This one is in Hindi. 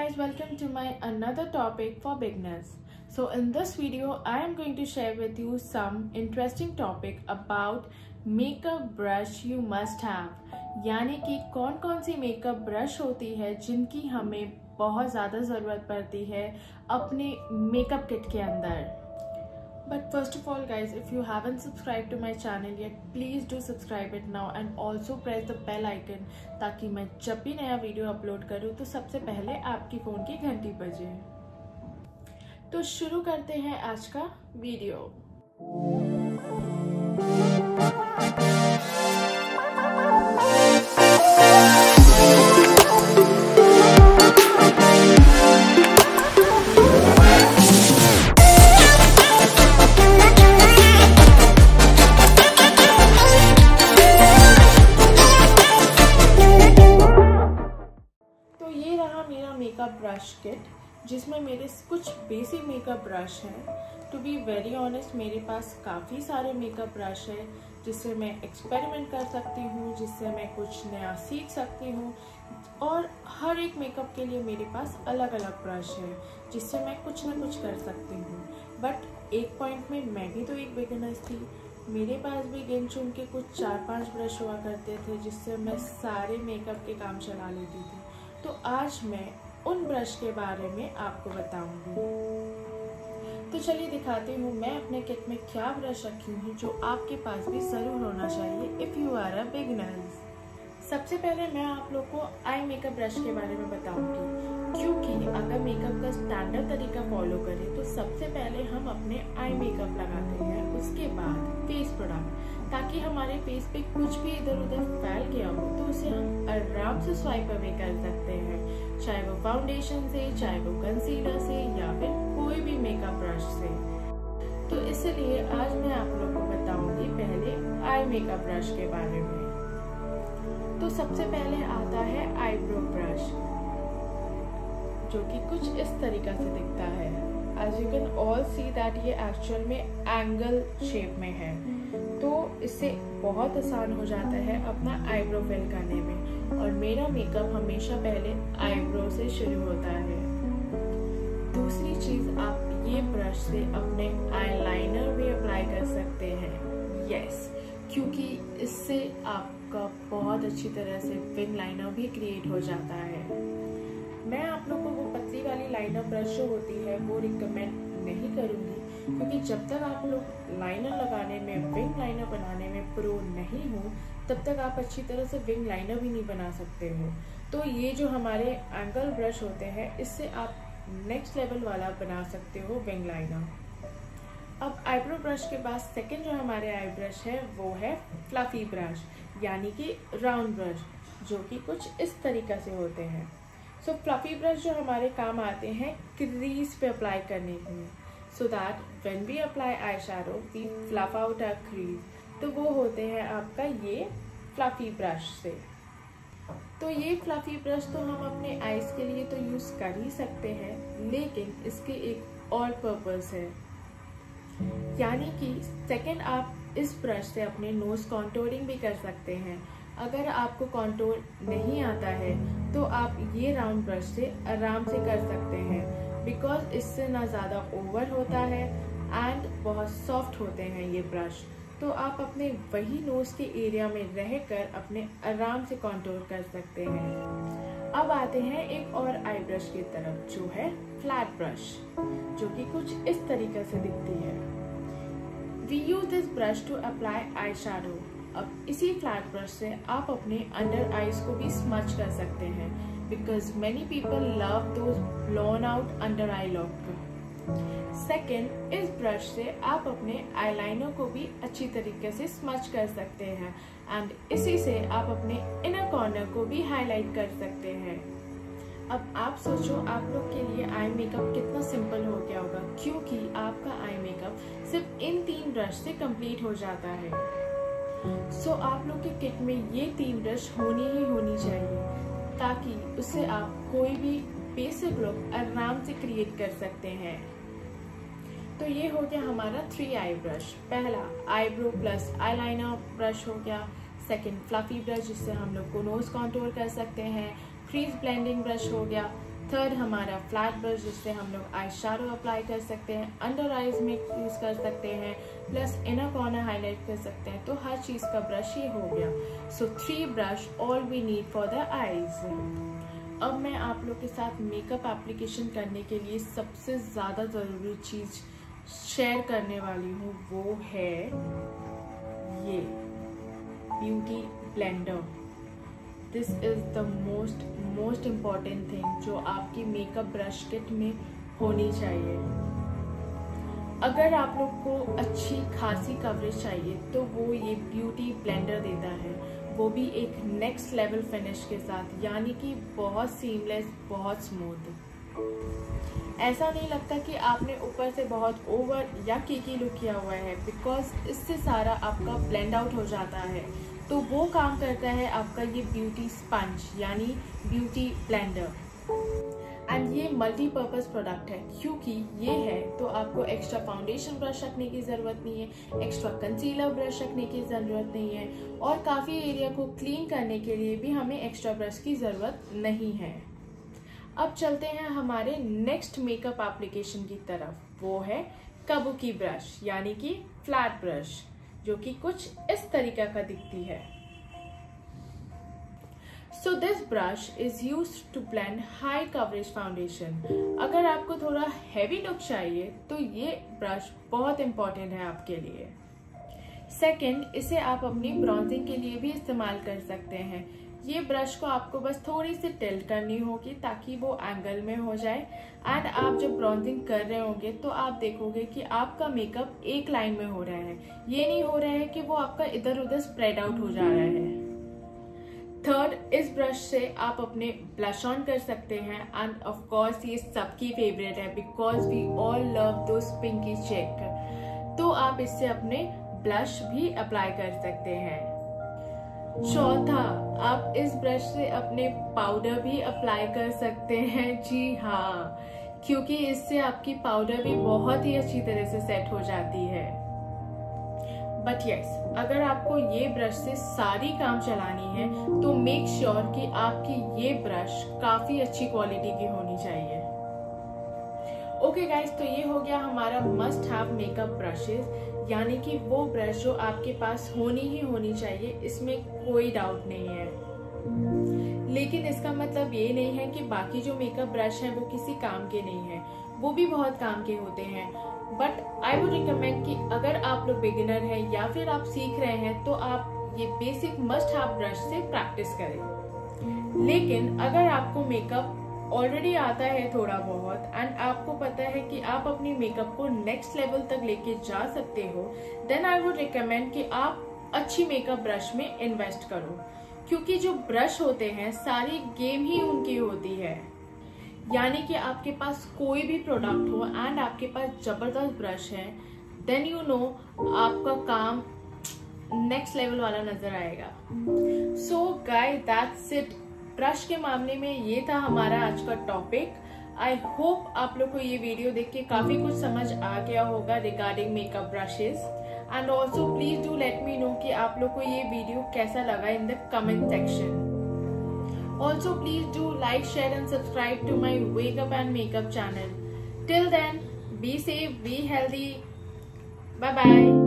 guys, welcome to my another topic for beginners. So in this video I am going to share with you some interesting topic about makeup brush you must have, यानी कि कौन कौन सी मेकअप ब्रश होती है जिनकी हमें बहुत ज़्यादा ज़रूरत पड़ती है अपने मेकअप किट के अंदर. But first of all guys, if you haven't subscribed to my channel yet, please do subscribe it now and also press the bell icon ताकि मैं जब भी नया वीडियो अपलोड करूँ तो सबसे पहले आपकी फ़ोन की घंटी बजे. तो शुरू करते हैं आज का वीडियो. मेरा मेकअप ब्रश किट जिसमें मेरे कुछ बेसिक मेकअप ब्रश हैं. टू बी वेरी ऑनेस्ट, मेरे पास काफ़ी सारे मेकअप ब्रश है जिससे मैं एक्सपेरिमेंट कर सकती हूँ, जिससे मैं कुछ नया सीख सकती हूँ, और हर एक मेकअप के लिए मेरे पास अलग अलग ब्रश है जिससे मैं कुछ ना कुछ कर सकती हूँ. बट एक पॉइंट में मैं भी तो एक बिगिनर थी. मेरे पास भी गिन चुन के कुछ 4-5 ब्रश हुआ करते थे जिससे मैं सारे मेकअप के काम चला लेती थी. तो आज मैं उन ब्रश के बारे में आपको बताऊंगी. तो चलिए दिखाती हूँ मैं अपने किट में क्या ब्रश रखी हूँ जो आपके पास भी ज़रूर होना चाहिए if you are a beginner. सबसे पहले मैं आप लोग को आई मेकअप ब्रश के बारे में बताऊंगी, क्योंकि अगर मेकअप का स्टैंडर्ड तरीका फॉलो करें तो सबसे पहले हम अपने आई मेकअप लगाते हैं, उसके बाद फेस प्रोडक्ट, ताकि हमारे फेस पे कुछ भी इधर उधर फैल गया हो तो उसे हम आराम से स्वाइप अवे कर सकते हैं, चाहे वो फाउंडेशन से, चाहे वो कंसीलर से, या फिर कोई भी मेकअप ब्रश से. तो इसलिए आज मैं आप लोगों को बताऊंगी पहले आई मेकअप ब्रश के बारे में. तो सबसे पहले आता है आईब्रो ब्रश, जो कि कुछ इस तरीका से दिखता है. As you can all see that ये एक्चुअल में एंगल शेप में है, तो इससे बहुत आसान हो जाता है अपना आईब्रो फिल करने में. और मेरा मेकअप हमेशा पहले आईब्रो से शुरू होता है. दूसरी चीज, आप ये ब्रश से अपने आईलाइनर भी अप्लाई कर सकते हैं. यस, क्योंकि इससे आपका बहुत अच्छी तरह से विंग लाइनर भी क्रिएट हो जाता है. मैं आप लोगों को वो पतली वाली लाइनर ब्रश जो होती है वो रिकमेंड नहीं करूँगी, क्योंकि जब तक आप लोग लाइनर लगाने में, विंग लाइनर बनाने में प्रो नहीं हो, तब तक आप अच्छी तरह से विंग लाइनर भी नहीं बना सकते हो. तो ये जो हमारे एंगल ब्रश होते हैं, इससे आप नेक्स्ट लेवल वाला बना सकते हो विंग लाइनर. अब आईब्रो ब्रश के बाद सेकंड जो हमारे आई ब्रश है वो है फ्लफी ब्रश, यानी कि राउंड ब्रश, जो कि कुछ इस तरीका से होते हैं. सो फ्लफी ब्रश जो हमारे काम आते हैं क्रीज पे अप्लाई करने में, so that when we apply eye shadow we fluff out our crease. तो वो होते हैं आपका ये फ्लफी ब्रश से. तो ये फ्लफी ब्रश तो हम अपने आईज के लिए तो यूज़ कर ही सकते हैं, लेकिन इसके एक और पर्पस है, यानी कि सेकंड आप इस ब्रश से अपने नोज कॉन्टोरिंग भी कर सकते हैं. अगर आपको कॉन्टोर नहीं आता है तो आप ये राउंड ब्रश से आराम से कर सकते हैं, बिकॉज इससे ना ज़्यादा ओवर होता है एंड बहुत सॉफ्ट होते हैं ये ब्रश. तो आप अपने वही नोज के एरिया में रहकर अपने आराम से कॉन्टोर कर सकते हैं. अब आते हैं एक और आई ब्रश की तरफ, जो है फ्लैट ब्रश, जो कि कुछ इस तरीके से दिखती है. We use this brush to apply eye shadow. अब इसी फ्लैट ब्रश से आप अपने अंडर आईज को भी स्मच कर सकते हैं, because many people love those blown out under I look. Second, इस ब्रश से आप अपने आईलाइनर को भी अच्छी तरीके से स्मच कर सकते हैं, एंड इसी से आप अपने इनर कॉर्नर को भी हाईलाइट कर सकते हैं. अब आप सोचो आप लोग के लिए आई मेकअप कितना सिंपल हो गया होगा, क्योंकि आपका आई मेकअप सिर्फ इन 3 ब्रश से कंप्लीट हो जाता है. सो आप लोग के किट में ये 3 ब्रश होनी ही होनी चाहिए, ताकि उससे आप कोई भी बेसिक लुक आराम से क्रिएट कर सकते हैं. तो ये हो गया हमारा 3 आई ब्रश. पहला आईब्रो प्लस आईलाइनर ब्रश हो गया. सेकंड फ्लफी ब्रश, जिससे हम लोग को नोज कॉन्टोर कर सकते हैं. क्रीज ब्लेंडिंग ब्रश हो गया. थर्ड हमारा फ्लैट ब्रश, जिससे हम लोग आई शैडो अप्लाई कर सकते हैं, अंडर आईज में यूज़ कर सकते हैं, प्लस इनर कॉर्नर हाईलाइट कर सकते हैं। तो हर चीज़ का ब्रश ये हो गया। So 3 brush all we need for the eyes. अब मैं आप लोग के साथ मेकअप एप्लीकेशन करने के लिए सबसे ज़्यादा ज़रूरी चीज़ शेयर करने वाली हूँ, वो है ये beauty blender. This is the most important thing जो आपकी मेकअप ब्रश किट में होनी चाहिए। अगर आप लोग को अच्छी खासी कवरेज चाहिए तो वो ये ब्यूटी ब्लेंडर देता है, वो भी एक नेक्स्ट लेवल फिनिश के साथ, यानी कि बहुत सीमलेस, बहुत स्मूथ। ऐसा नहीं लगता कि आपने ऊपर से बहुत ओवर या केकी लुक किया हुआ है, बिकॉज इससे सारा आपका ब्लेंड आउट हो जाता है। तो वो काम करता है आपका ये ब्यूटी स्पंज यानी ब्यूटी ब्लेंडर। एंड ये मल्टीपर्पज़ प्रोडक्ट है, क्योंकि ये है तो आपको एक्स्ट्रा फाउंडेशन ब्रश रखने की ज़रूरत नहीं है, एक्स्ट्रा कंसीलर ब्रश रखने की ज़रूरत नहीं है, और काफ़ी एरिया को क्लीन करने के लिए भी हमें एक्स्ट्रा ब्रश की ज़रूरत नहीं है। अब चलते हैं हमारे नेक्स्ट मेकअप एप्लीकेशन की तरफ, वो है काबुकी ब्रश यानी कि फ्लैट ब्रश, जो कि कुछ इस तरीका का दिखती है। So this brush is used to blend high coverage foundation। अगर आपको थोड़ा हैवी लुक चाहिए तो ये ब्रश बहुत इम्पोर्टेंट है आपके लिए। सेकंड, इसे आप अपनी ब्रॉन्जिंग के लिए भी इस्तेमाल कर सकते हैं। ये ब्रश को आपको बस थोड़ी सी टिल्ट करनी होगी ताकि वो एंगल में हो जाए, एंड आप जब ब्रॉन्जिंग कर रहे होंगे तो आप देखोगे कि आपका मेकअप एक लाइन में हो रहा है, ये नहीं हो रहा है कि वो आपका इधर उधर स्प्रेड आउट हो जा रहा है। थर्ड, इस ब्रश से आप अपने ब्लश ऑन कर सकते हैं, एंड ऑफ कोर्स ये सबकी फेवरेट है because we all love those pinky cheek. तो आप इससे अपने ब्लश भी अप्लाई कर सकते हैं। चौथा, आप इस ब्रश से अपने पाउडर भी अप्लाई कर सकते हैं। जी हाँ, क्योंकि इससे आपकी पाउडर भी बहुत ही अच्छी तरह से सेट हो जाती है। बट यस, अगर आपको ये ब्रश से सारी काम चलानी है तो मेक श्योर कि आपकी ये ब्रश काफी अच्छी क्वालिटी की होनी चाहिए। ओके गाइस, तो ये हो गया हमारा मस्ट हैव मेकअप ब्रशेस, यानी कि वो ब्रश जो आपके पास होनी ही होनी चाहिए, इसमें कोई डाउट नहीं है। लेकिन इसका मतलब ये नहीं है कि बाकी जो मेकअप ब्रश हैं वो किसी काम के नहीं हैं, वो भी बहुत काम के होते हैं। बट आई वुड रिकमेंड कि अगर आप लोग बिगिनर हैं या फिर आप सीख रहे हैं तो आप ये बेसिक मस्ट हैव ब्रश से प्रैक्टिस करें। लेकिन अगर आपको मेकअप ऑलरेडी आता है थोड़ा बहुत, एंड आपको पता है कि आप अपनी मेकअप को नेक्स्ट लेवल तक लेके जा सकते हो, देन आई वुड रिकमेंड कि आप अच्छी मेकअप ब्रश में इन्वेस्ट करो, क्योंकि जो ब्रश होते हैं सारी गेम ही उनकी होती है। यानी कि आपके पास कोई भी प्रोडक्ट हो एंड आपके पास जबरदस्त ब्रश है, देन यू नो आपका काम नेक्स्ट लेवल वाला नजर आएगा। So guys, that's it. Brush के मामले में ये था हमारा आज का टॉपिक। आई होप आप लोग को ये वीडियो देख के काफी कुछ समझ आ गया होगा regarding makeup brushes, and also please do let me know कि आप लोग को ये वीडियो कैसा लगा in the comment section. Also please do like, share and subscribe to my Wake Up and Makeup channel. Till then, be safe, be healthy. Bye bye.